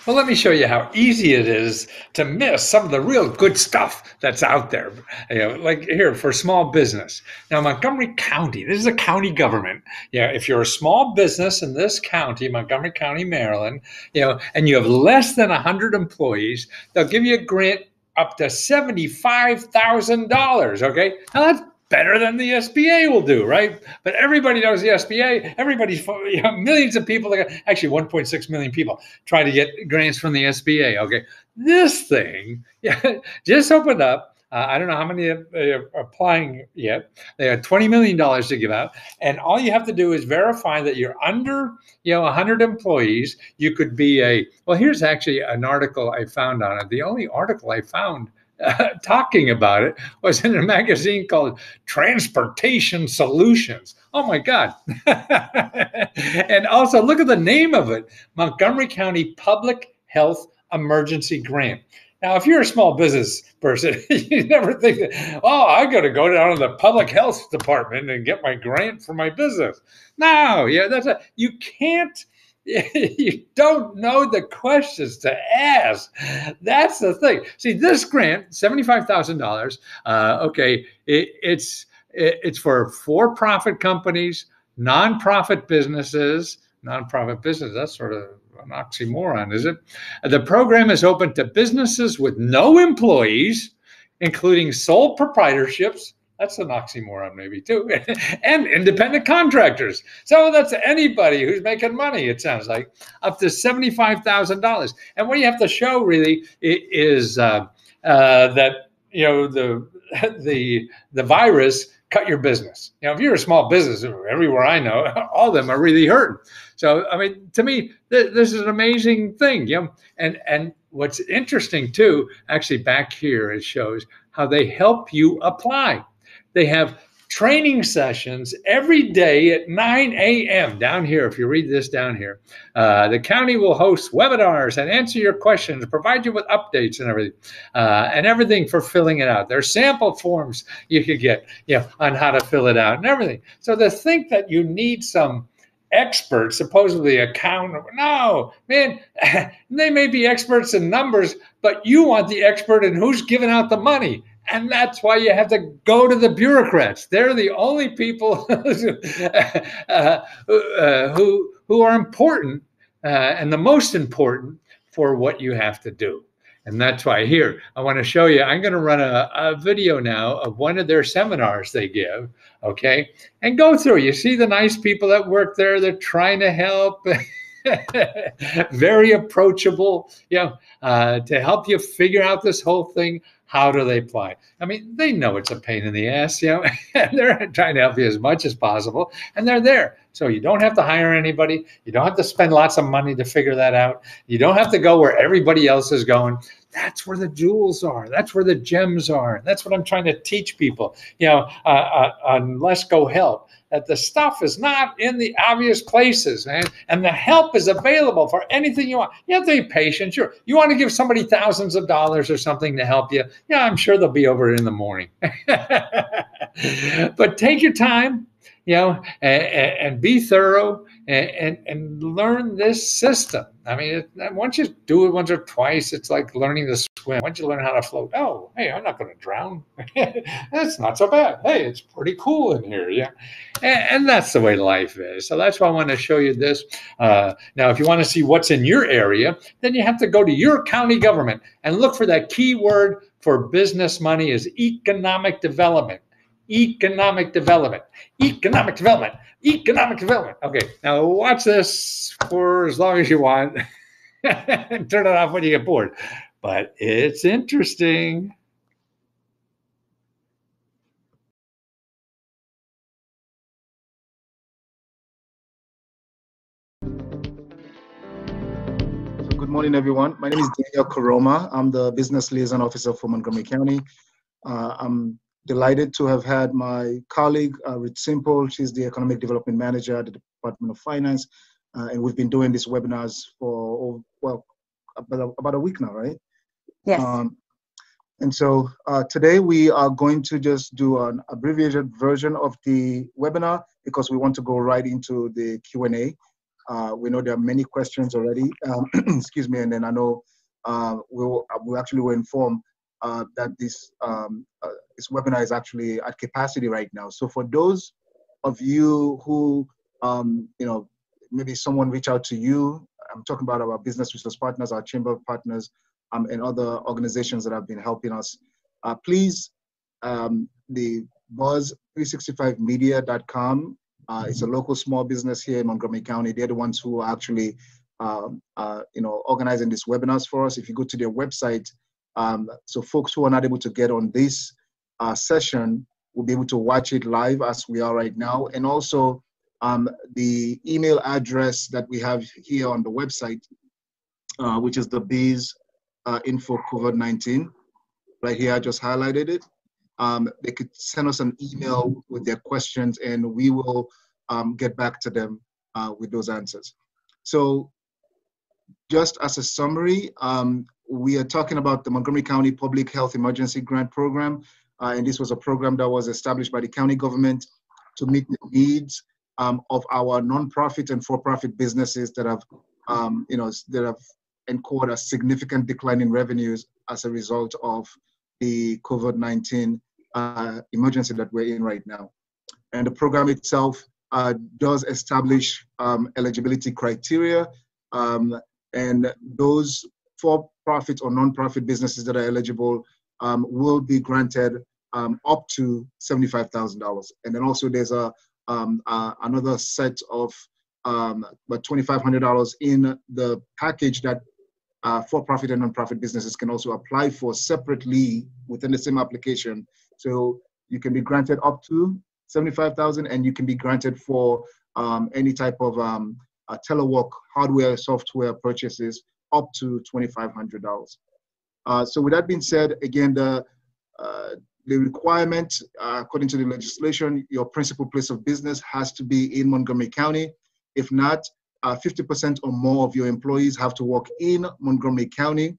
Well, let me show you how easy it is to miss some of the real good stuff that's out there. Like here for small business. Now, Montgomery County, this is a county government. If you're a small business in this county, Montgomery County, Maryland, and you have less than 100 employees, they'll give you a grant up to $75,000. Okay, now that's better than the SBA will do, right? But everybody knows the SBA. Everybody's, millions of people, actually 1.6 million people try to get grants from the SBA. Okay, this thing, just opened up. I don't know how many are applying yet. They have $20 million to give out. And all you have to do is verify that you're under, 100 employees. You could be well, here's actually an article I found on it. The only article I found talking about it was in a magazine called Transportation Solutions. Oh my God. And also look at the name of it, Montgomery County Public Health Emergency Grant. Now, if you're a small business person, you never think that, oh, I got to go down to the public health department and get my grant for my business. No, you can't. You don't know the questions to ask. That's the thing. See, this grant, $75,000. Okay, it's for-profit companies, nonprofit businesses. Nonprofit business. That's sort of an oxymoron, is it? The program is open to businesses with no employees, including sole proprietorships. That's an oxymoron maybe too. And independent contractors. So that's anybody who's making money, it sounds like, up to $75,000. And what you have to show really is that, the virus cut your business. If you're a small business, everywhere I know, all of them are really hurting. So, I mean, to me, this is an amazing thing. And what's interesting too, actually back here, it shows how they help you apply. They have training sessions every day at 9 a.m. down here. If you read this down here, the county will host webinars and answer your questions, provide you with updates and everything for filling it out. There's sample forms you could get, on how to fill it out and everything. So to think that you need some expert, supposedly accountant, no, man, they may be experts in numbers, but you want the expert in who's giving out the money. And that's why you have to go to the bureaucrats. They're the only people who are important and the most important for what you have to do. And that's why here, I want to show you, I'm going to run a video now of one of their seminars they give, okay? And go through. You see the nice people that work there. They're trying to help. Very approachable, to help you figure out this whole thing. How do they apply? I mean, they know it's a pain in the ass, and they're trying to help you as much as possible, and they're there. So you don't have to hire anybody. You don't have to spend lots of money to figure that out. You don't have to go where everybody else is going. That's where the jewels are. That's where the gems are. That's what I'm trying to teach people, on Lesko Help, that the stuff is not in the obvious places, man. And the help is available for anything you want. You have to be patient. Sure. You want to give somebody thousands of dollars or something to help you. Yeah, I'm sure they'll be over in the morning. But take your time, and be thorough and learn this system. I mean, once you do it once or twice, it's like learning to swim. Once you learn how to float, oh, hey, I'm not going to drown. That's not so bad. Hey, it's pretty cool in here. Yeah. And that's the way life is. So that's why I want to show you this. Now, if you want to see what's in your area, then you have to go to your county government and look for that key word for business money is economic development. Economic development, economic development, economic development. Okay, now watch this for as long as you want. And turn it off when you get bored. But it's interesting. Good morning, everyone. My name is Daniel Koroma. I'm the Business Liaison Officer for Montgomery County. I'm delighted to have had my colleague, Rich Simple. She's the Economic Development Manager at the Department of Finance. And we've been doing these webinars for, about a week now, right? Yes. And so today we are going to just do an abbreviated version of the webinar because we want to go right into the Q&A. We know there are many questions already. Excuse me, and then I know we actually were informed that this webinar is actually at capacity right now. So for those of you who, maybe someone reach out to you, I'm talking about our business resource partners, our chamber partners, and other organizations that have been helping us. Please, the buzz365media.com, it's a local small business here in Montgomery County. They're the ones who are actually, organizing these webinars for us. If you go to their website, so folks who are not able to get on this session will be able to watch it live as we are right now. And also the email address that we have here on the website, which is the Biz info COVID-19. Right here, I just highlighted it. They could send us an email with their questions and we will get back to them with those answers. So just as a summary, we are talking about the Montgomery County Public Health Emergency Grant Program. And this was a program that was established by the county government to meet the needs of our nonprofit and for-profit businesses that have, that have incurred a significant decline in revenues as a result of the COVID-19 emergency that we're in right now. And the program itself does establish eligibility criteria, and those for-profit or non-profit businesses that are eligible will be granted up to $75,000. And then also there's another set of about $2,500 in the package that for-profit and non-profit businesses can also apply for separately within the same application. So you can be granted up to $75,000, and you can be granted for any type of telework hardware, software purchases up to $2,500. So with that being said, again, the requirement, according to the legislation, your principal place of business has to be in Montgomery County. If not, 50% or more of your employees have to work in Montgomery County,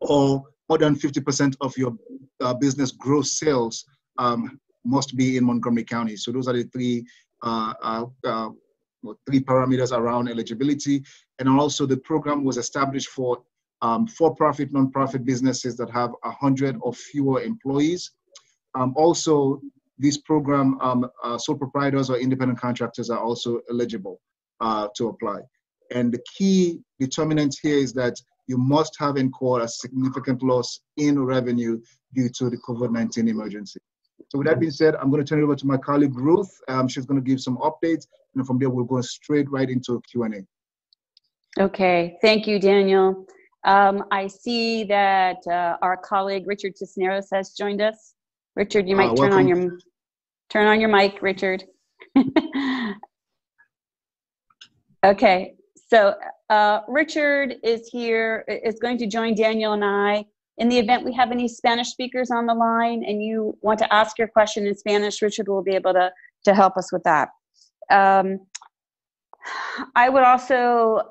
or more than 50% of your business gross sales must be in Montgomery County. So those are the three parameters around eligibility. And also the program was established for for-profit, non-profit businesses that have 100 or fewer employees. Also, this program, sole proprietors or independent contractors are also eligible to apply. And the key determinant here is that you must have incurred a significant loss in revenue due to the COVID-19 emergency. So with that being said, I'm going to turn it over to my colleague, Ruth. She's going to give some updates, and from there, we'll go straight right into Q&A. Okay, thank you, Daniel. I see that our colleague, Richard Cisneros, has joined us. Richard, you might turn on your mic, Richard. Okay, so Richard is here, is going to join Daniel and I. In the event we have any Spanish speakers on the line and you want to ask your question in Spanish, Richard will be able to help us with that. I would also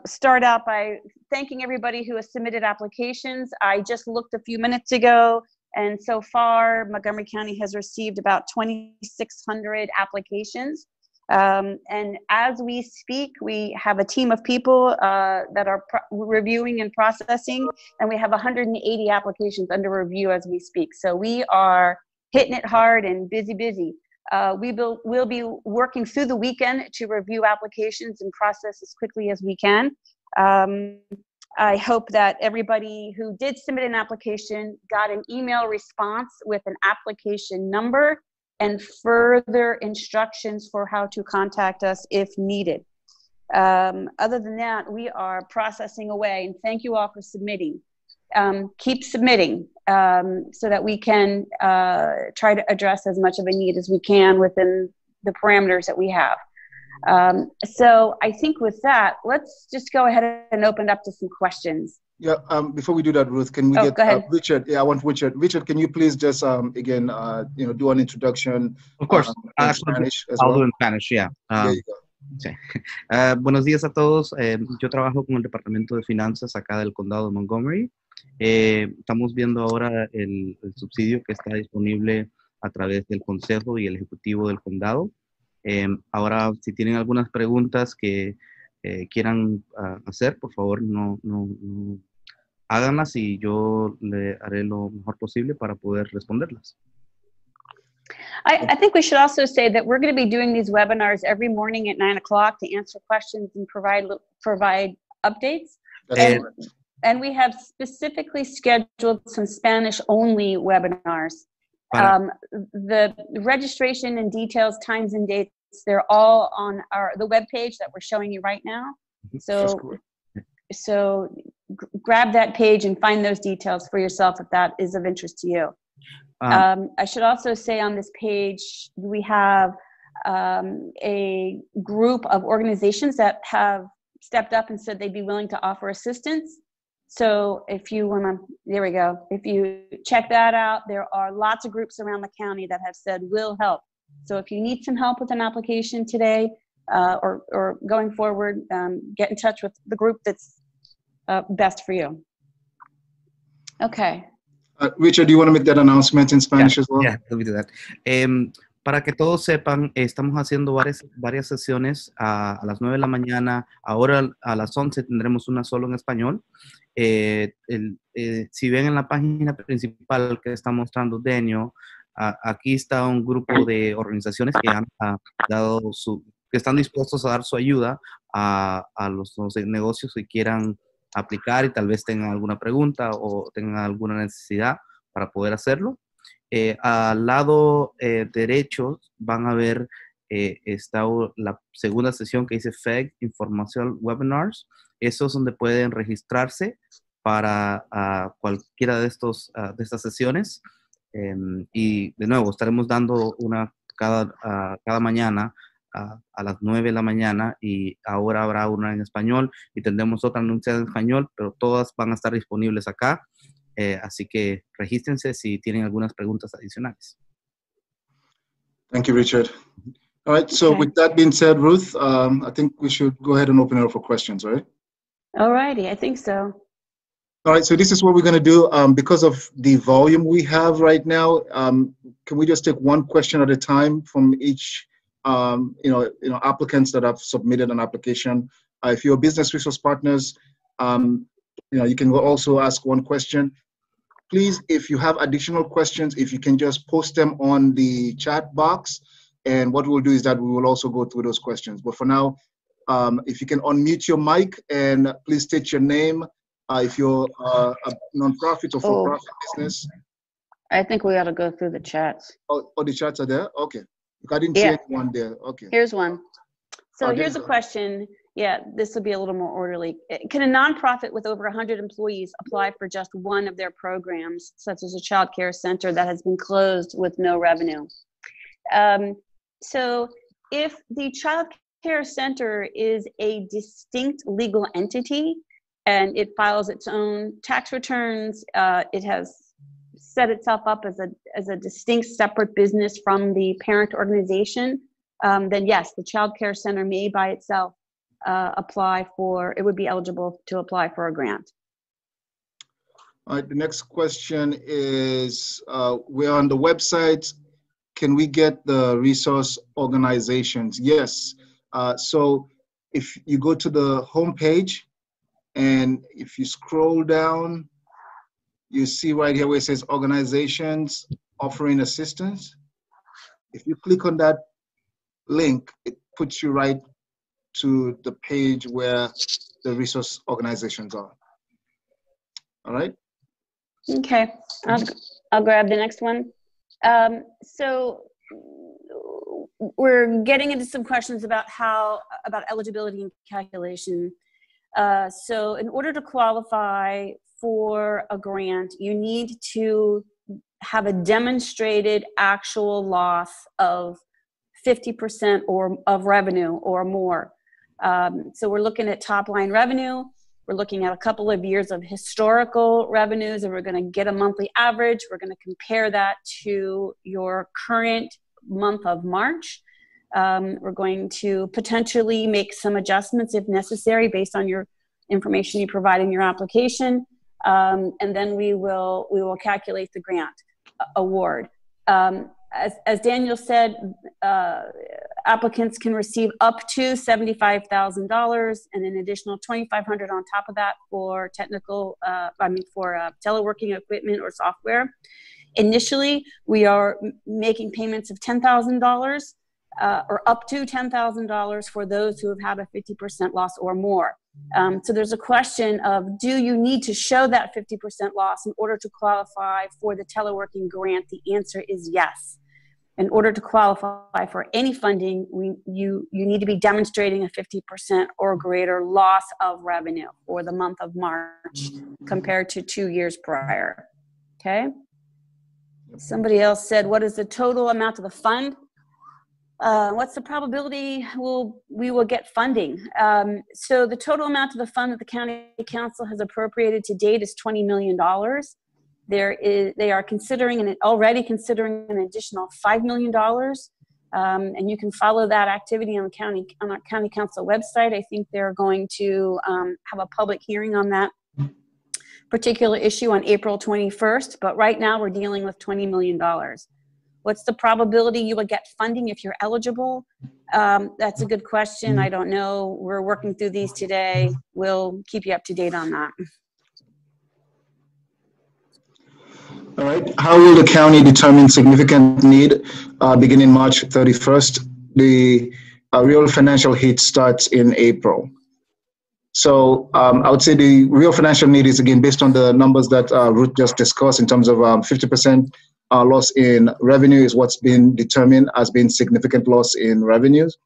start out by thanking everybody who has submitted applications. I just looked a few minutes ago, and so far Montgomery County has received about 2,600 applications. And as we speak, we have a team of people that are reviewing and processing, and we have 180 applications under review as we speak. So we are hitting it hard and busy. We'll be working through the weekend to review applications and process as quickly as we can. I hope that everybody who did submit an application got an email response with an application number and further instructions for how to contact us if needed. Other than that, we are processing away, and thank you all for submitting. Keep submitting so that we can try to address as much of a need as we can within the parameters that we have. So I think with that, let's just go ahead and open up to some questions. Yeah, before we do that, Ruth, can we get Richard? Yeah, I want Richard. Richard, can you please just again, do an introduction? Of course, in Spanish as I'll well. do in Spanish, yeah. There you go. Sí. Buenos días a todos. Yo trabajo con el Departamento de Finanzas acá del Condado de Montgomery. Estamos viendo ahora el subsidio que está disponible a través del Consejo y el Ejecutivo del Condado. Ahora, si tienen algunas preguntas que quieran hacer, por favor, no háganlas y yo le haré lo mejor posible para poder responderlas. I think we should also say that we're going to be doing these webinars every morning at 9 o'clock to answer questions and provide updates. And we have specifically scheduled some Spanish-only webinars. The registration and details, times and dates, they're all on the webpage that we're showing you right now. So grab that page and find those details for yourself if that is of interest to you. I should also say on this page, we have a group of organizations that have stepped up and said they'd be willing to offer assistance. So if you want to, there we go. If you check that out, there are lots of groups around the county that have said, we'll help. So if you need some help with an application today or going forward, get in touch with the group that's best for you. Okay. Richard, do you want to make that announcement in Spanish as well? Yeah, let me do that. Para que todos sepan, estamos haciendo varias sesiones a las 9 de la mañana. Ahora a las 11 tendremos una solo en español. Si ven en la página principal que está mostrando Denio, aquí está un grupo de organizaciones que han dado que están dispuestos a dar su ayuda a los negocios que quieran aplicar y tal vez tengan alguna pregunta o tengan alguna necesidad para poder hacerlo. Al lado derecho van a ver está la segunda sesión que dice FEG, Informational Webinars. Eso es donde pueden registrarse para cualquiera de estas sesiones. Y de nuevo, estaremos dando una cada mañana a las 9 de la mañana y ahora habrá una en español y tendremos otra anunciada en español, pero todas van a estar disponibles acá. Así que regístrense si tienen algunas preguntas adicionales. Thank you, Richard. All right, so with that being said, Ruth, I think we should go ahead and open it up for questions, all right? All righty, I think so. All right, so this is what we're going to do. Because of the volume we have right now, can we just take one question at a time from each applicants that have submitted an application? If you're business resource partners, you can also ask one question. Please, if you have additional questions, if you can just post them on the chat box, and what we'll do is that we will also go through those questions. But for now, if you can unmute your mic and please state your name, if you're a nonprofit or for-profit business. I think we ought to go through the chats. Oh, the chats are there? Okay. I didn't see anyone there. Okay. Here's one. So here's a question. Yeah, this will be a little more orderly. Can a nonprofit with over 100 employees apply for just one of their programs, such as a child care center that has been closed with no revenue? So if the child care center is a distinct legal entity and it files its own tax returns, it has set itself up as a distinct separate business from the parent organization, then yes, the child care center may by itself it would be eligible to apply for a grant. All right, the next question is, we're on the website. Can we get the resource organizations? Yes. So if you go to the homepage and if you scroll down, you see right here where it says organizations offering assistance. If you click on that link, it puts you right to the page where the resource organizations are. All right. Okay, I'll grab the next one. So we're getting into some questions about eligibility and calculation. So in order to qualify for a grant, you need to have a demonstrated actual loss of 50% or of revenue or more. So we're looking at top line revenue. We're looking at a couple of years of historical revenues, and we're going to get a monthly average. We're going to compare that to your current month of March. We're going to potentially make some adjustments if necessary based on your information you provide in your application. And then we will calculate the grant award. as Daniel said, applicants can receive up to $75,000 and an additional $2,500 on top of that for teleworking equipment or software. Initially, we are making payments of $10,000 or up to $10,000 for those who have had a 50% loss or more. So there's a question of, do you need to show that 50% loss in order to qualify for the teleworking grant? The answer is yes. In order to qualify for any funding, you need to be demonstrating a 50% or greater loss of revenue for the month of March compared to 2 years prior. Okay? Somebody else said, what is the total amount of the fund? What's the probability we will get funding? So the total amount of the fund that the County Council has appropriated to date is $20 million. They are already considering an additional $5 million. And you can follow that activity on our County Council website. I think they're going to have a public hearing on that particular issue on April 21st. But right now we're dealing with $20 million. What's the probability you will get funding if you're eligible? That's a good question. I don't know. We're working through these today. We'll keep you up to date on that. All right. How will the county determine significant need beginning March 31st? The real financial hit starts in April. So I would say the real financial need is, again, based on the numbers that Ruth just discussed in terms of 50% loss in revenue is what's been determined as being significant loss in revenues.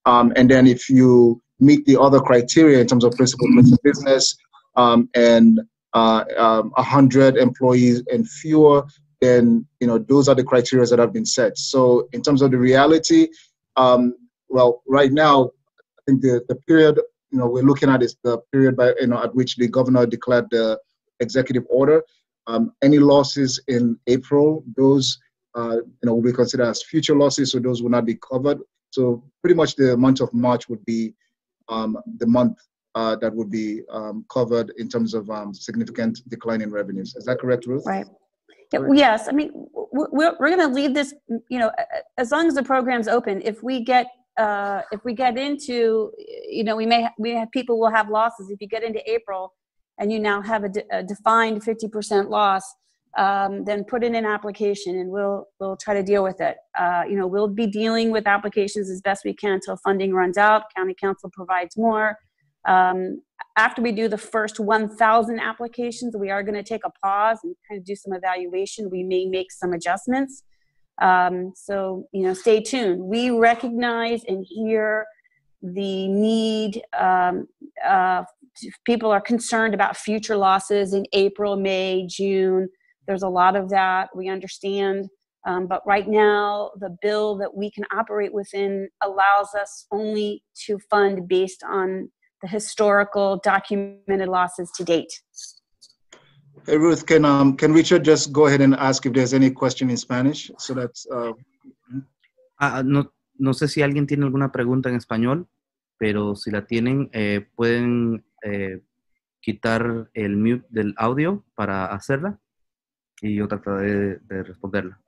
And then if you meet the other criteria in terms of principal place of business and 100 employees and fewer, then those are the criteria that have been set. So in terms of the reality, well, right now, I think the period we're looking at is the period at which the governor declared the executive order. Any losses in April, those will be considered as future losses, so those will not be covered. So pretty much the month of March would be the month that would be covered in terms of significant decline in revenues. Is that correct, Ruth? Right. Yes. I mean, we're going to leave this, as long as the program's open. If we get into, we have people will have losses. If you get into April and you now have a defined 50% loss, then put in an application and we'll try to deal with it. We'll be dealing with applications as best we can until funding runs out. County Council provides more. After we do the first 1,000 applications, we are going to take a pause and kind of do some evaluation. We may make some adjustments. So, stay tuned. We recognize and hear the need. People are concerned about future losses in April, May, June. There's a lot of that. We understand. But right now, the bill that we can operate within allows us only to fund based on the historical documented losses to date. Hey, Ruth, can Richard just go ahead and ask if there's any question in Spanish? So that's. No sé si alguien tiene alguna pregunta en español, pero si la tienen, pueden quitar el mute del audio para hacerla y yo trataré de responderla.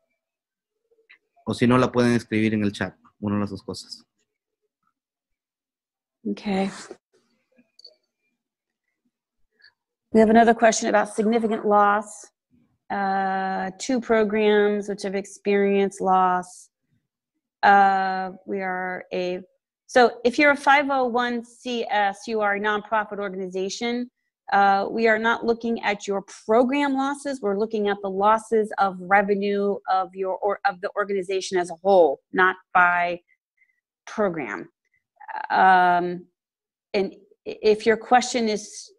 O si no, la pueden escribir en el chat, una de las dos cosas. Okay. We have another question about significant loss. 2 programs which have experienced loss. So if you're a 501c(s), you are a nonprofit organization. We are not looking at your program losses. We're looking at the losses of revenue of the organization as a whole, not by program. And if your question is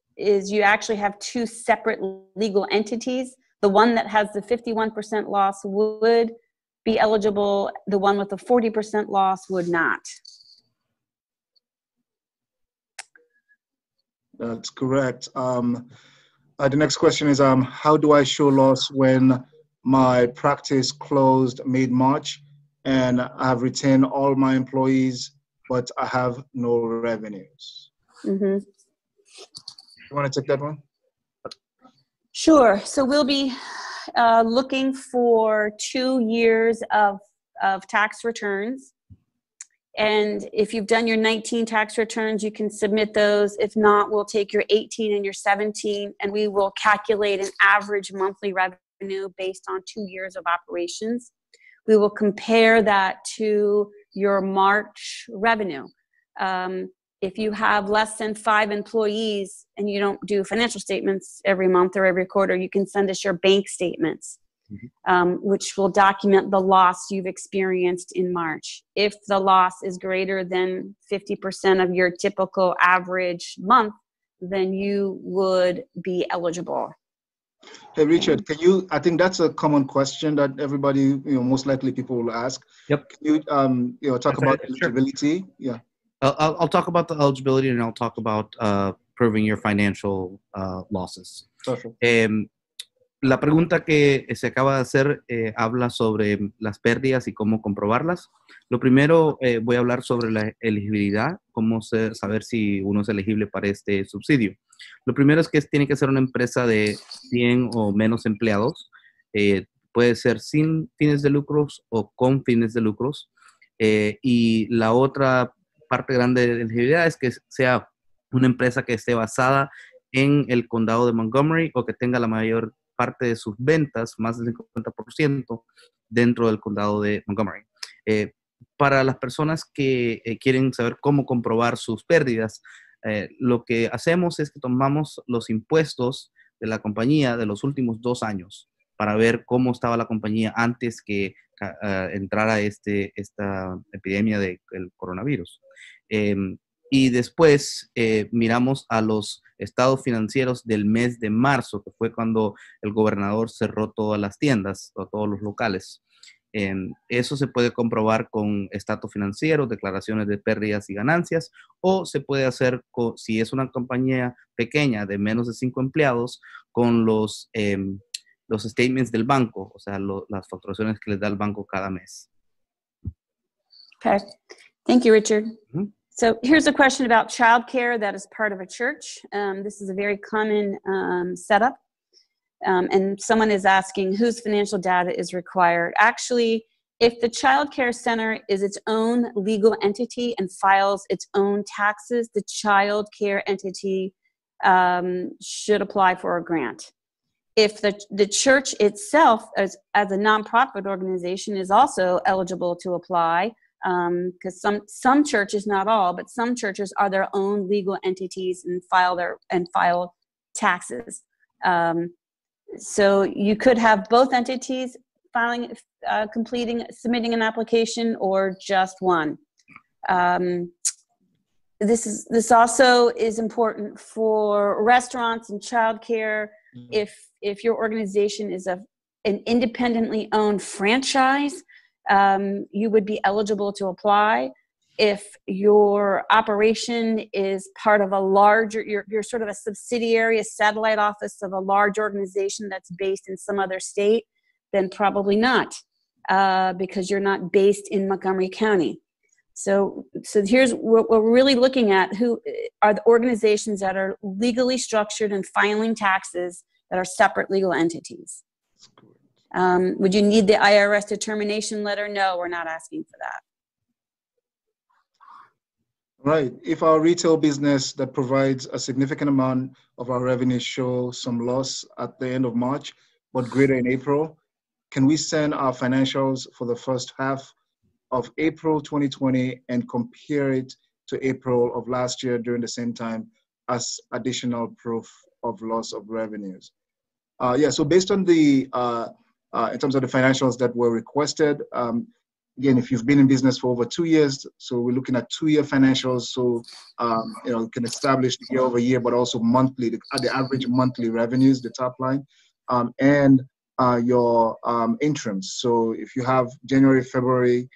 you actually have 2 separate legal entities. The one that has the 51% loss would be eligible. The one with the 40% loss would not. That's correct. The next question is, how do I show loss when my practice closed mid-March and I have retained all my employees, but I have no revenues? Mm-hmm. You want to take that one? Sure. So we'll be looking for 2 years of tax returns. And if you've done your 19 tax returns, you can submit those. If not, we'll take your 18 and your 17, and we will calculate an average monthly revenue based on 2 years of operations. We will compare that to your March revenue. If you have less than 5 employees and you don't do financial statements every month or every quarter, you can send us your bank statements, which will document the loss you've experienced in March. If the loss is greater than 50% of your typical average month, then you would be eligible. Hey, Richard, can you, I think that's a common question that everybody, most likely people will ask. Yep. Can you, talk about eligibility? Sure. Yeah. I'll talk about the eligibility, and I'll talk about proving your financial losses. Perfect. La pregunta que se acaba de hacer habla sobre las pérdidas y cómo comprobarlas. Lo primero, voy a hablar sobre la elegibilidad, cómo saber si uno es elegible para este subsidio. Lo primero es que tiene que ser una empresa de 100 o menos empleados. Puede ser sin fines de lucros o con fines de lucros. Y la otra parte grande de elegibilidad es que sea una empresa que esté basada en el condado de Montgomery o que tenga la mayor parte de sus ventas, más del 50%, dentro del condado de Montgomery. Para las personas que quieren saber cómo comprobar sus pérdidas, lo que hacemos es que tomamos los impuestos de la compañía de los últimos 2 años para ver cómo estaba la compañía antes que entrara esta epidemia del coronavirus. Y después miramos a los estados financieros del mes de marzo, que fue cuando el gobernador cerró todas las tiendas o todos los locales. Eso se puede comprobar con estatus financieros, declaraciones de pérdidas y ganancias, o se puede hacer, si es una compañía pequeña de menos de 5 empleados, con los statements del banco, o sea, las facturaciones que les da el banco cada mes. Okay. Thank you, Richard. Mm-hmm. So here's a question about childcare that is part of a church. This is a very common setup. And someone is asking whose financial data is required. Actually, if the childcare center is its own legal entity and files its own taxes, the childcare entity should apply for a grant. If the church itself, as a nonprofit organization, is also eligible to apply, because some churches, not all, but some churches are their own legal entities and file taxes. So you could have both entities submitting an application, or just one. This also is important for restaurants and childcare. Mm-hmm. If your organization is an independently owned franchise, you would be eligible to apply. If your operation is part of a larger, you're sort of a subsidiary, a satellite office of a large organization that's based in some other state, then probably not, because you're not based in Montgomery County. So here's what we're really looking at: who are the organizations that are legally structured and filing taxes that are separate legal entities. Would you need the IRS determination letter? No, we're not asking for that. Right. If our retail business that provides a significant amount of our revenue show some loss at the end of March, but greater in April, can we send our financials for the first half of April 2020 and compare it to April of last year during the same time as additional proof of loss of revenues? So based on the, in terms of the financials that were requested, again, if you've been in business for over 2 years, so we're looking at 2-year financials, so you can establish the year over year, but also monthly, the average monthly revenues, the top line, and your interims. So if you have January, February,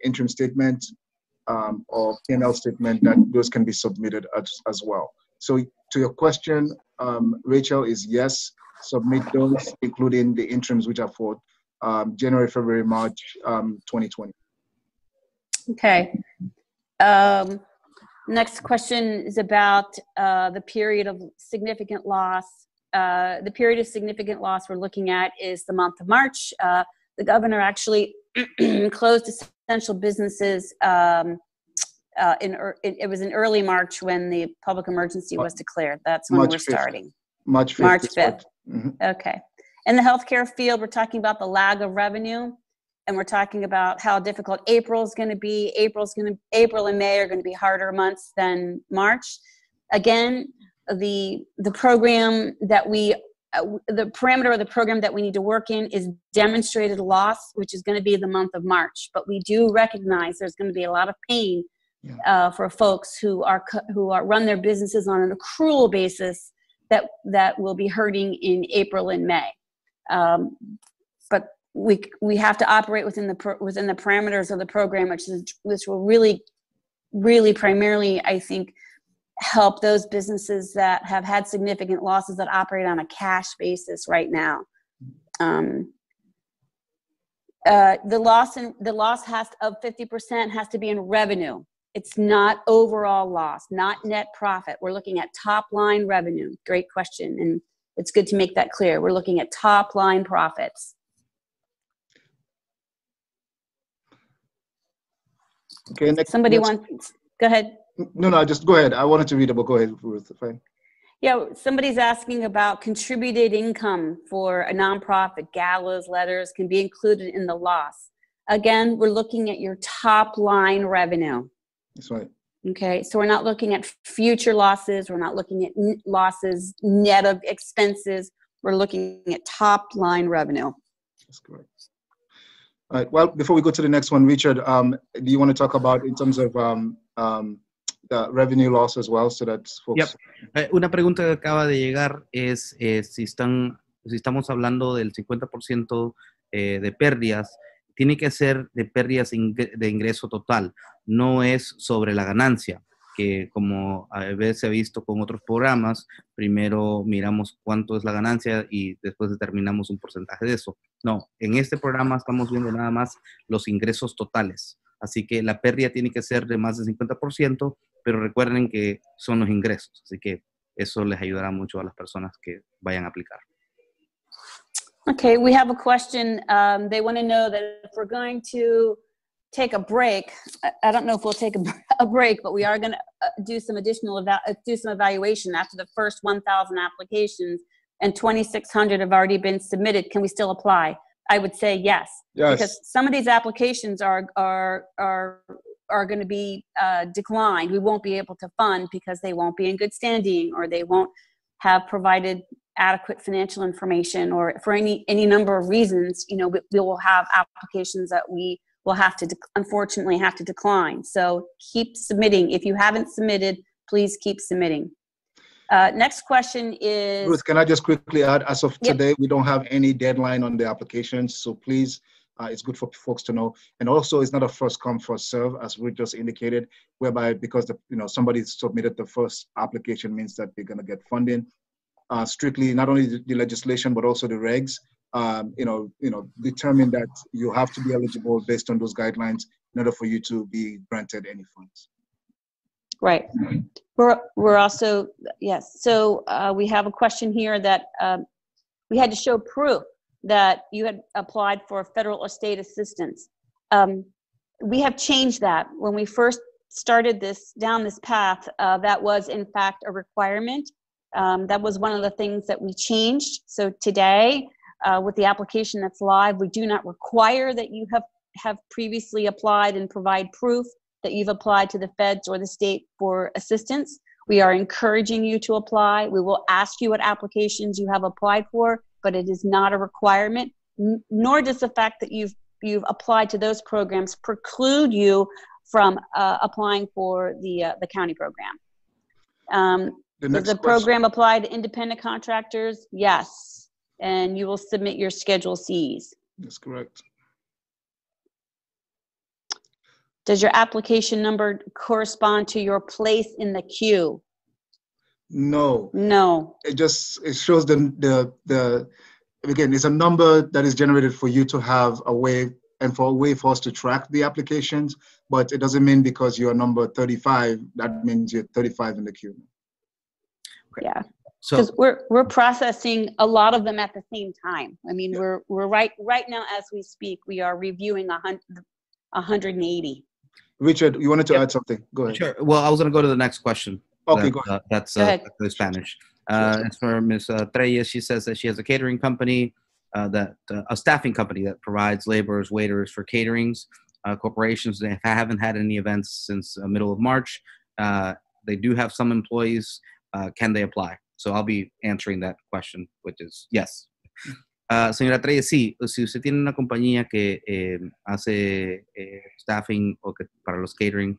interim statement or P&L statement, that those can be submitted as well. So to your question, Rachel, is yes, submit those, including the interims, which are for January, February, March 2020. Okay. Next question is about the period of significant loss. the period of significant loss we're looking at is the month of March. The governor actually closed essential businesses it was in early March when the public emergency was declared. That's when we're starting. March 5th. March 5th. Mm-hmm. Okay. In the healthcare field, we're talking about the lag of revenue, and we're talking about how difficult April is going to be. April and May are going to be harder months than March. Again, the program that the parameter of the program that we need to work in is demonstrated loss, which is going to be the month of March. But we do recognize there's going to be a lot of pain for folks who run their businesses on an accrual basis that will be hurting in April and May. But we have to operate within the parameters of the program, which will really, really primarily, I think, help those businesses that have had significant losses that operate on a cash basis right now. The loss of 50% has to be in revenue. It's not overall loss, not net profit. We're looking at top line revenue. Great question. And it's good to make that clear. We're looking at top line profits. Okay. Somebody wants, go ahead. No, just go ahead. I wanted to read it, but go ahead, Ruth. Fine. Yeah, somebody's asking about contributed income for a nonprofit. Galas, letters can be included in the loss. Again, we're looking at your top line revenue. That's right. Okay, so we're not looking at future losses. We're not looking at losses net of expenses. We're looking at top line revenue. That's correct. All right. Well, before we go to the next one, Richard, do you want to talk about in terms of the revenue loss as well, so that folks... Yep. Una pregunta que acaba de llegar es si estamos hablando del 50% de pérdidas, tiene que ser de pérdidas de ingreso total, no es sobre la ganancia, que como a veces se ha visto con otros programas, primero miramos cuánto es la ganancia y después determinamos un porcentaje de eso. No, en este programa estamos viendo nada más los ingresos totales. Así que la pérdida tiene que ser de más del 50%, pero recuerden que son los ingresos. Así que eso les ayudará mucho a las personas que vayan a aplicar. Okay, we have a question. They want to know that if we're going to take a break, I don't know if we'll take a break, but we are going to do some additional evaluation after the first 1,000 applications and 2,600 have already been submitted. Can we still apply? I would say yes. Yes. Because some of these applications are going to be declined. We won't be able to fund because they won't be in good standing, or they won't have provided adequate financial information, or for any number of reasons. We will have applications that we will unfortunately have to decline. So keep submitting. If you haven't submitted, please keep submitting. Next question is... Ruth, can I just quickly add, as of today, we don't have any deadline on the applications, so please, it's good for folks to know. And also, it's not a first come, first serve, as we just indicated, whereby because somebody submitted the first application means that they're going to get funding. Strictly, not only the legislation, but also the regs, determine that you have to be eligible based on those guidelines in order for you to be granted any funds. Right. We're also, yes. So we have a question here that we had to show proof that you had applied for federal or state assistance. We have changed that. When we first started down this path, that was in fact a requirement. That was one of the things that we changed. So today, with the application that's live, we do not require that you have previously applied and provide proof that you've applied to the feds or the state for assistance. We are encouraging you to apply. We will ask you what applications you have applied for, but it is not a requirement, nor does the fact that you've applied to those programs preclude you from applying for the county program. Does the program apply to independent contractors? Yes. And you will submit your Schedule Cs. That's correct. Does your application number correspond to your place in the queue? No. No. It shows again, it's a number that is generated for you to have a way for us to track the applications, but it doesn't mean because you're number 35, that means you're 35 in the queue. Yeah. So Because we're processing a lot of them at the same time. I mean, we're right now as we speak, we are reviewing 180. Richard, you wanted to add something? Go ahead. sure. Well, I was going to go to the next question. Okay, go ahead. That's Go ahead. the Spanish. It's for Ms. Treyes. She says that she has a catering company, a staffing company that provides laborers, waiters for caterings. Corporations that haven't had any events since middle of March. They do have some employees. Can they apply? So I'll be answering that question, which is yes. Señora Treyes, sí, si usted tiene una compañía que hace staffing o que para los catering,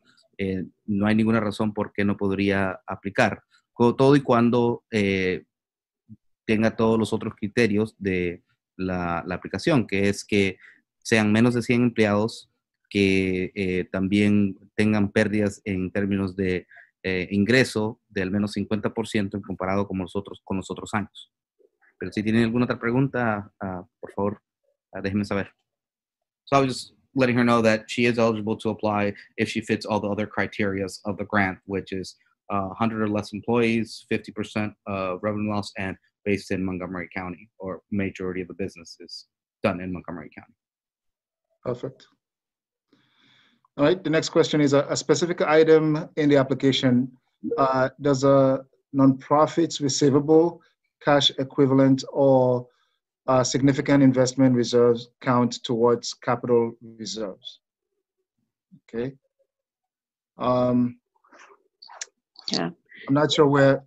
no hay ninguna razón por qué no podría aplicar. Todo y cuando tenga todos los otros criterios de la aplicación, que es que sean menos de 100 empleados, que también tengan pérdidas en términos de ingreso de al menos 50% en comparado con los otros años. Pero si tienen alguna otra pregunta, por favor, déjenme saber. So I was just letting her know that she is eligible to apply if she fits all the other criteria of the grant, which is 100 or less employees, 50% revenue loss, and based in Montgomery County, or majority of the business is done in Montgomery County. Perfect. All right, the next question is a specific item in the application. Does a nonprofit's receivable, cash equivalent, or significant investment reserves count towards capital reserves? Okay. Yeah. I'm not sure where,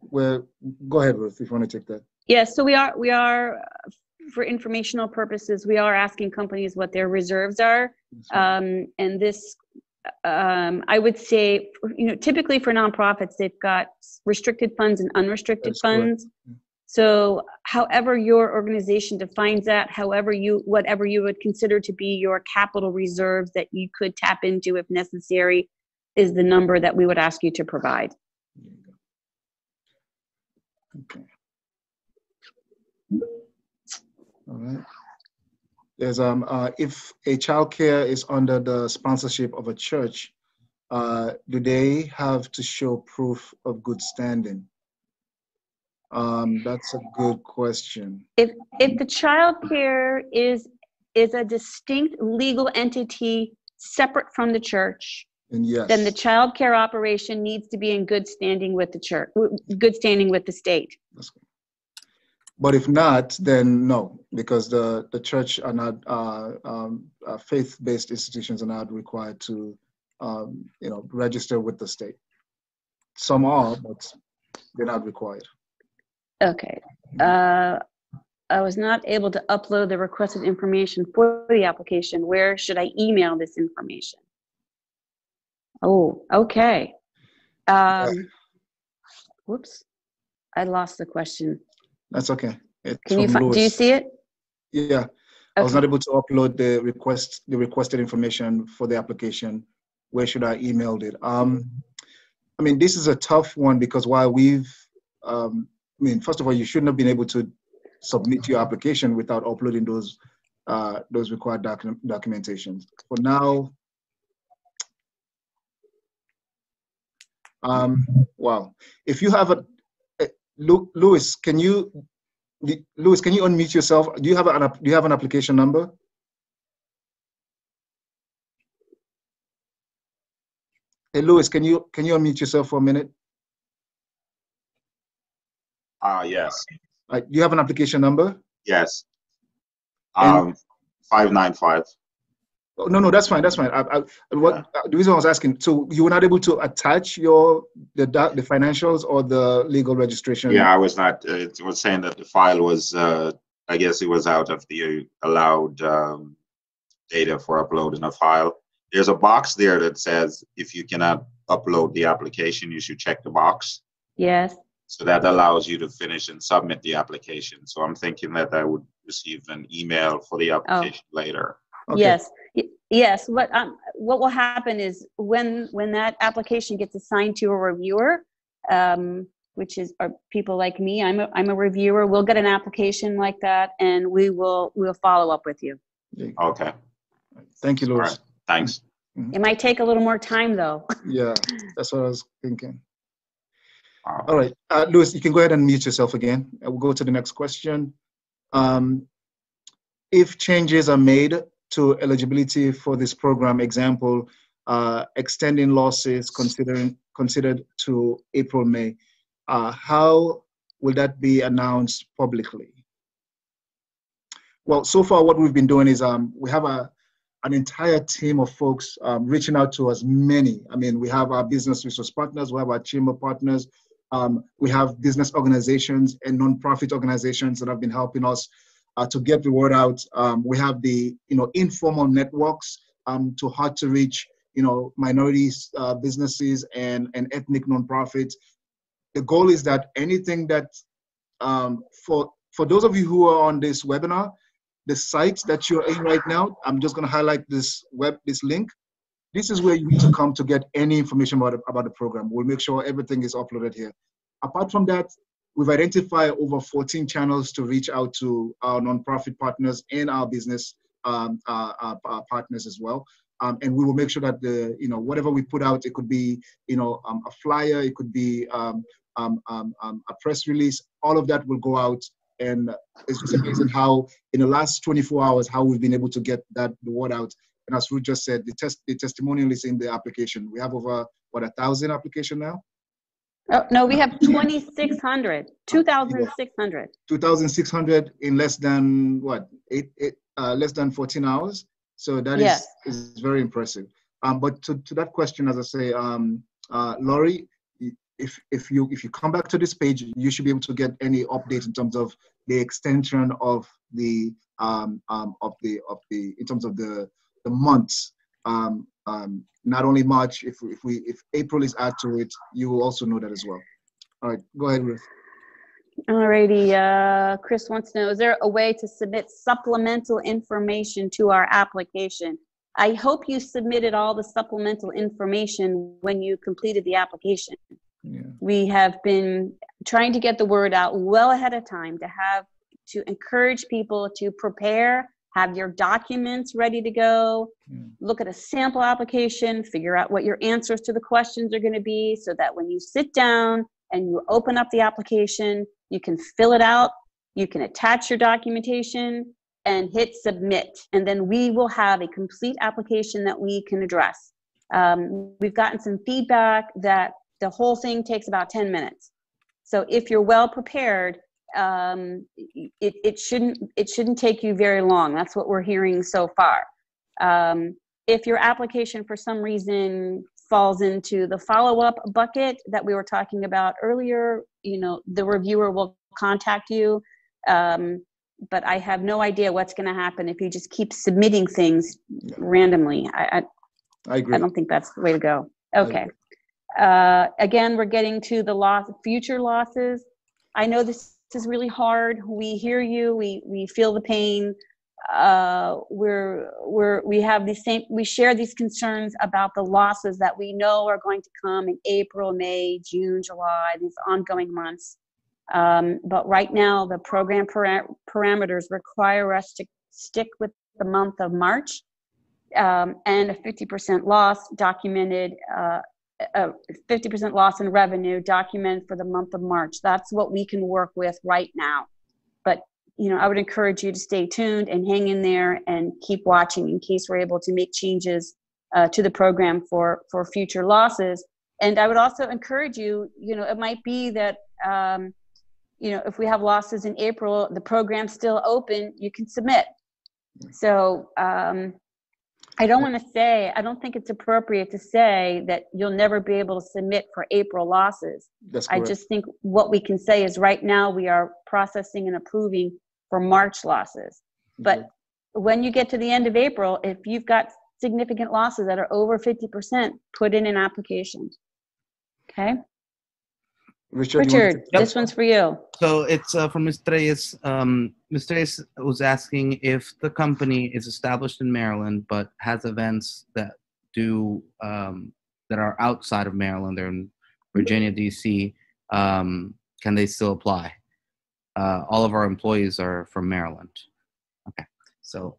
go ahead, Ruth, if you want to take that. Yes, so we are for informational purposes, we are asking companies what their reserves are. And this, I would say, typically for nonprofits, they've got restricted funds and unrestricted funds. Correct. So however your organization defines that, whatever you would consider to be your capital reserves that you could tap into if necessary, is the number that we would ask you to provide. Okay. All right. There's if a childcare is under the sponsorship of a church, do they have to show proof of good standing? That's a good question. If the childcare is a distinct legal entity separate from the church, Yes. then the childcare operation needs to be in good standing with the church, good standing with the state. That's good. But if not, then no, because the church are not faith-based institutions are not required to register with the state. Some are, but they're not required. Okay. I was not able to upload the requested information for the application. Where should I email this information? Oh, okay. Whoops. I lost the question. That's okay. Can you do you see it? Yeah. Okay. I was not able to upload the requested information for the application. Where should I email it? I mean, this is a tough one because while first of all, you shouldn't have been able to submit your application without uploading those required documentations. For now, wow. If you have Louis, can you unmute yourself? Do you have an application number? Hey, Louis, can you unmute yourself for a minute? Yes. Do you have an application number? Yes. 595. Oh, no, that's fine. That's fine. The reason I was asking, so you were not able to attach the financials or the legal registration? Yeah, I was not. It was saying that the file was, I guess it was out of the allowed data for uploading a file. There's a box there that says if you cannot upload the application, you should check the box. Yes. So that allows you to finish and submit the application. So I'm thinking that I would receive an email for the application later. Okay. Yes. Yes. What will happen is when that application gets assigned to a reviewer, which are people like me, I'm a reviewer. We'll get an application like that, and we'll follow up with you. Okay. Thank you, Louis. Right. Thanks. It might take a little more time, though. Yeah, that's what I was thinking. All right, Louis, you can go ahead and mute yourself again. We'll go to the next question. If changes are made to eligibility for this program, example, extending losses considered to April, May, how will that be announced publicly? Well, so far what we've been doing is we have an entire team of folks reaching out to as many. I mean, we have our business resource partners, we have our chamber partners, we have business organizations and nonprofit organizations that have been helping us to get the word out. We have the informal networks to hard to reach minorities, businesses, and ethnic nonprofits. The goal is that anything that for those of you who are on this webinar, the site that you're in right now, I'm just going to highlight this link. This is where you need to come to get any information about the program. We'll make sure everything is uploaded here. Apart from that, we've identified over 14 channels to reach out to our nonprofit partners and our business partners as well. And we will make sure that whatever we put out, it could be a flyer, it could be a press release. All of that will go out, and it's just amazing how in the last 24 hours how we've been able to get the word out. And as Ruth just said, the testimonial is in the application. We have over 1,000 application now. Oh, no, we have 2,600, 2,600. 2,600 in less than less than 14 hours. So that is very impressive. But to that question, as I say, Laurie, if you come back to this page, you should be able to get any updates in terms of the extension of the in terms of the months. Not only March, if April is added to it, you will also know that as well. All right, go ahead, Ruth. All righty, Chris wants to know, is there a way to submit supplemental information to our application? I hope you submitted all the supplemental information when you completed the application. Yeah. We have been trying to get the word out well ahead of time to encourage people to prepare, have your documents ready to go, look at a sample application, figure out what your answers to the questions are going to be, so that when you sit down and you open up the application, you can fill it out, you can attach your documentation and hit submit. And then we will have a complete application that we can address. We've gotten some feedback that the whole thing takes about 10 minutes. So if you're well prepared, it shouldn't take you very long. That's what we're hearing so far. If your application for some reason falls into the follow-up bucket that we were talking about earlier, the reviewer will contact you. But I have no idea what's going to happen if you just keep submitting things randomly. I agree. I don't think that's the way to go. Okay. Again, we're getting to the future losses. I know this is really hard. We hear you. We feel the pain. We share these concerns about the losses that we know are going to come in April, May, June, July, these ongoing months. But right now, the program parameters require us to stick with the month of March, and a 50% loss documented, a 50% loss in revenue documented for the month of March. That's what we can work with right now. But I would encourage you to stay tuned and hang in there and keep watching in case we're able to make changes to the program for future losses. And I would also encourage you, it might be that if we have losses in April, the program's still open, you can submit. So I don't think it's appropriate to say that you'll never be able to submit for April losses. That's correct. I just think what we can say is right now we are processing and approving for March losses. But when you get to the end of April, if you've got significant losses that are over 50%, put in an application. Okay? Richard, this one's for you. So it's from Mr. Reyes. Mr. Reyes was asking if the company is established in Maryland but has events that that are outside of Maryland, they're in Virginia, DC, can they still apply? All of our employees are from Maryland. Okay, so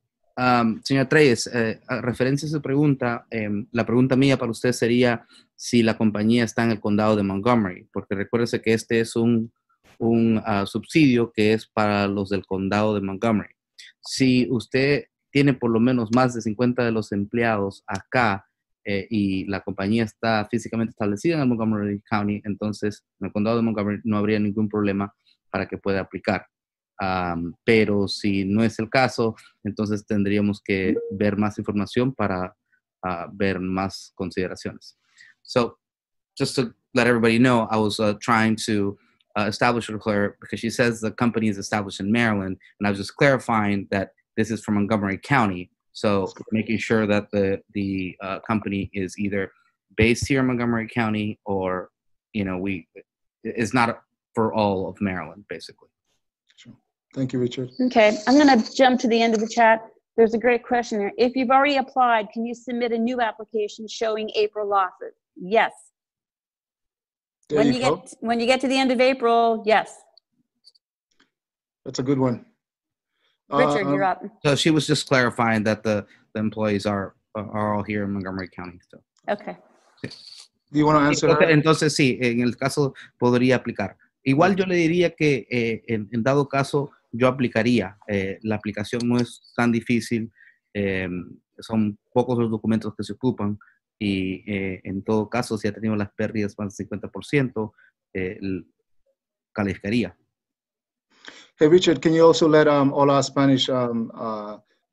Señora Treyes, a referencia a su pregunta, la pregunta mía para usted sería si la compañía está en el condado de Montgomery, porque recuérdese que este es un subsidio que es para los del condado de Montgomery. Si usted tiene por lo menos más de 50 de los empleados acá y la compañía está físicamente establecida en Montgomery County, entonces en el condado de Montgomery no habría ningún problema para que pueda aplicar. Pero si no es el caso, entonces tendríamos que ver más información para ver más consideraciones. So, just to let everybody know, I was trying to establish with her because she says the company is established in Maryland, and I was just clarifying that this is from Montgomery County. So making sure that the company is either based here in Montgomery County or, it's not for all of Maryland, basically. Sure. Thank you, Richard. Okay, I'm going to jump to the end of the chat. There's a great question there. If you've already applied, can you submit a new application showing April losses? Yes. When you get to the end of April, yes. That's a good one. Richard, you're up. So she was just clarifying that the employees are all here in Montgomery County. So. Okay. Do you want to answer that? Entonces sí, en el caso podría aplicar. Igual yo le diría que en dado caso yo aplicaría. La aplicación no es tan difícil. Son pocos los documentos que se ocupan. Y en todo caso, si ha tenido las pérdidas más del 50%, calificaría. Hey, Richard, can you also let all our Spanish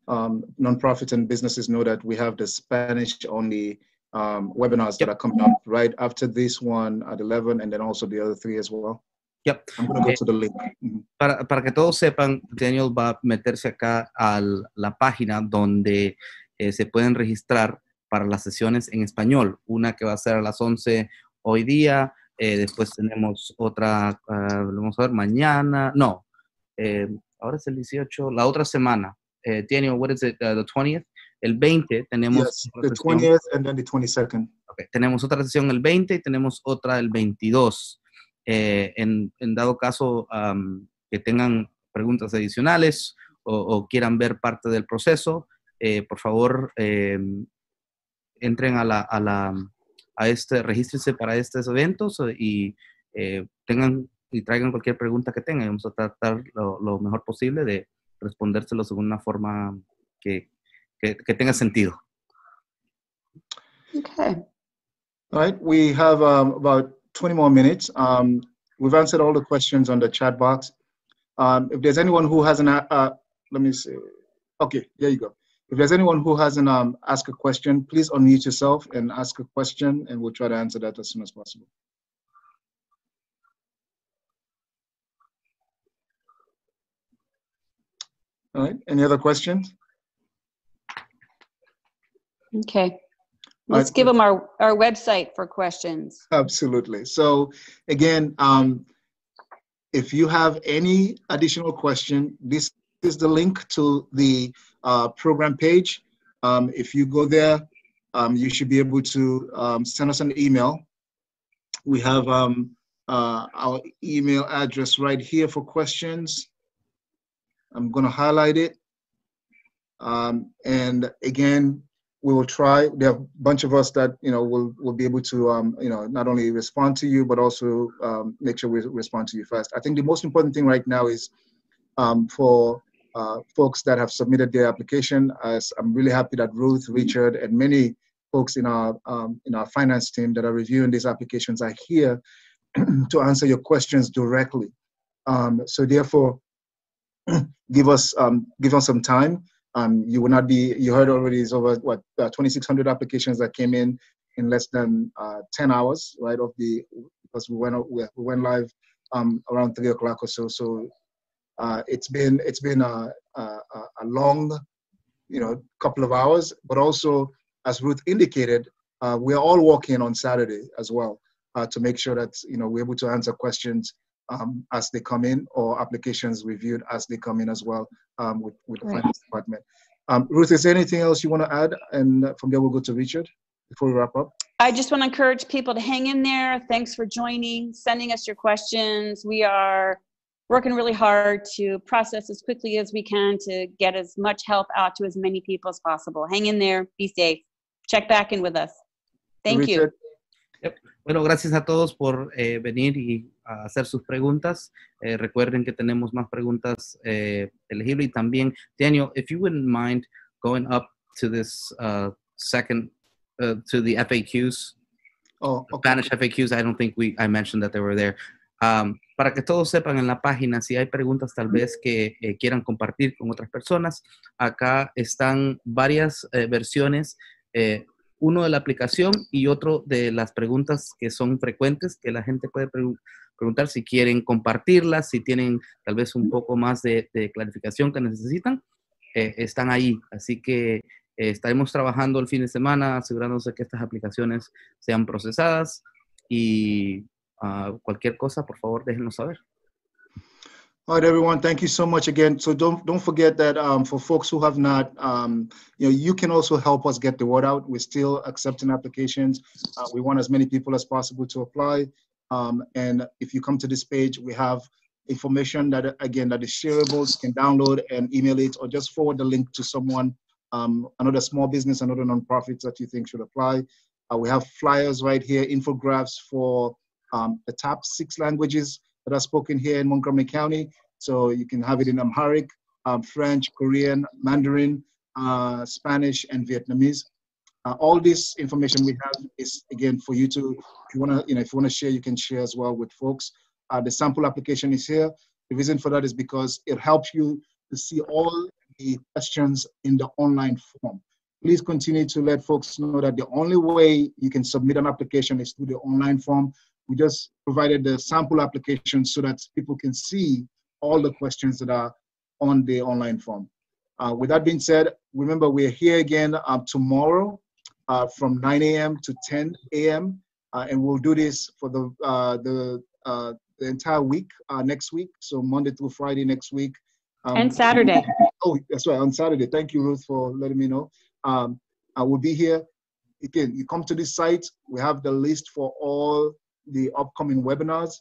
nonprofits and businesses know that we have the Spanish-only webinars that are coming up right after this one at 11, and then also the other 3 as well? Yep. I'm going to go to the link. Para que todos sepan, Daniel va a meterse acá a la página donde se pueden registrar para las sesiones en español. Una que va a ser a las 11 hoy día, después tenemos otra, vamos a ver, mañana, no, ahora es el 18, la otra semana. Daniel, what is it, the 20th? El 20 tenemos... Yes, the 20th and then the 22nd. Okay. Tenemos otra sesión el 20 y tenemos otra el 22. En dado caso que tengan preguntas adicionales o quieran ver parte del proceso, por favor, entren regístrense para estos eventos y traigan cualquier pregunta que tengan. Vamos a tratar lo mejor posible de respondérselos de una forma que tenga sentido. Okay. All right, we have about 20 more minutes. We've answered all the questions on the chat box. If there's anyone who hasn't, let me see. Okay, there you go. If there's anyone who hasn't asked a question, please unmute yourself and ask a question, and we'll try to answer that as soon as possible. All right, any other questions? Okay. Let's give them our website for questions. Absolutely. So again, if you have any additional question, this is the link to the program page. If you go there, you should be able to send us an email. We have our email address right here for questions. I'm going to highlight it. And again, we will try. There are a bunch of us that will be able to not only respond to you, but also make sure we respond to you fast. I think the most important thing right now is for folks that have submitted their application. I'm really happy that Ruth, Richard, and many folks in our finance team that are reviewing these applications are here to answer your questions directly. So therefore, give us some time. You will not be, you heard already, is over 2,600 applications that came in less than 10 hours, right? Because we went live around 3 o'clock or so. So it's been a long, couple of hours, but also, as Ruth indicated, we are all working on Saturday as well to make sure that, we're able to answer questions as they come in, or applications reviewed as they come in as well with the finance department. Ruth, is there anything else you want to add? And from there, we'll go to Richard before we wrap up. I just want to encourage people to hang in there. Thanks for joining, sending us your questions. We're working really hard to process as quickly as we can to get as much help out to as many people as possible. Hang in there, be safe. Check back in with us. Thank you. Yep. Bueno, gracias a todos por venir y hacer sus preguntas. Recuerden que tenemos más preguntas elegibles. Y también, Daniel, if you wouldn't mind going up to this second, to the FAQs. Oh, okay. Spanish FAQs, I don't think I mentioned that they were there. Para que todos sepan en la página, si hay preguntas tal vez que quieran compartir con otras personas, acá están varias versiones, uno de la aplicación y otro de las preguntas que son frecuentes, que la gente puede preguntar si quieren compartirlas, si tienen tal vez un poco más de clarificación que necesitan, están ahí. Así que estaremos trabajando el fin de semana asegurándose que estas aplicaciones sean procesadas y cualquier cosa, por favor, déjenos saber. All right, everyone. Thank you so much again. So don't forget that for folks who have not, you can also help us get the word out. We're still accepting applications. We want as many people as possible to apply. And if you come to this page, we have information that, again, that is shareable. You can download and email it, or just forward the link to someone, another small business, another nonprofit that you think should apply. We have flyers right here, infographics for the top 6 languages that are spoken here in Montgomery County. So you can have it in Amharic, French, Korean, Mandarin, Spanish, and Vietnamese. All this information we have is, again, for you to, if you want to share, you can share as well with folks. The sample application is here. The reason for that is because it helps you to see all the questions in the online form. Please continue to let folks know that the only way you can submit an application is through the online form. We just provided the sample application so that people can see all the questions that are on the online form. With that being said, remember we're here again tomorrow from 9 a.m. to 10 a.m. And we'll do this for the entire week next week. So Monday through Friday next week. And Saturday. Oh, that's right, on Saturday. Thank you, Ruth, for letting me know. I will be here. Again, you come to this site, we have the list for all the upcoming webinars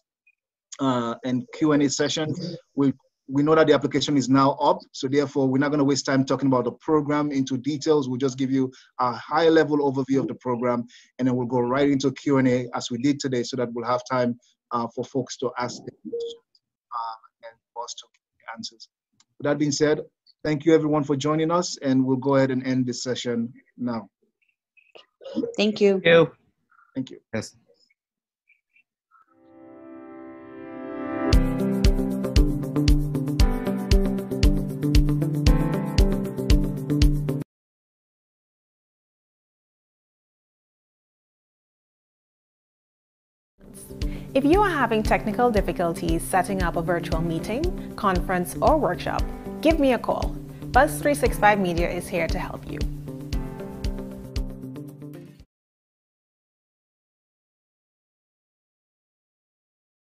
and Q&A sessions. We know that the application is now up, so therefore we're not going to waste time talking about the program into details. We'll just give you a high-level overview of the program, and then we'll go right into Q&A as we did today, so that we'll have time for folks to ask the questions and for us to give answers. With that being said, thank you everyone for joining us, and we'll go ahead and end this session now. Thank you. Thank you. Thank you. Yes. If you are having technical difficulties setting up a virtual meeting, conference, or workshop, give me a call. Buzz 365 Media is here to help you.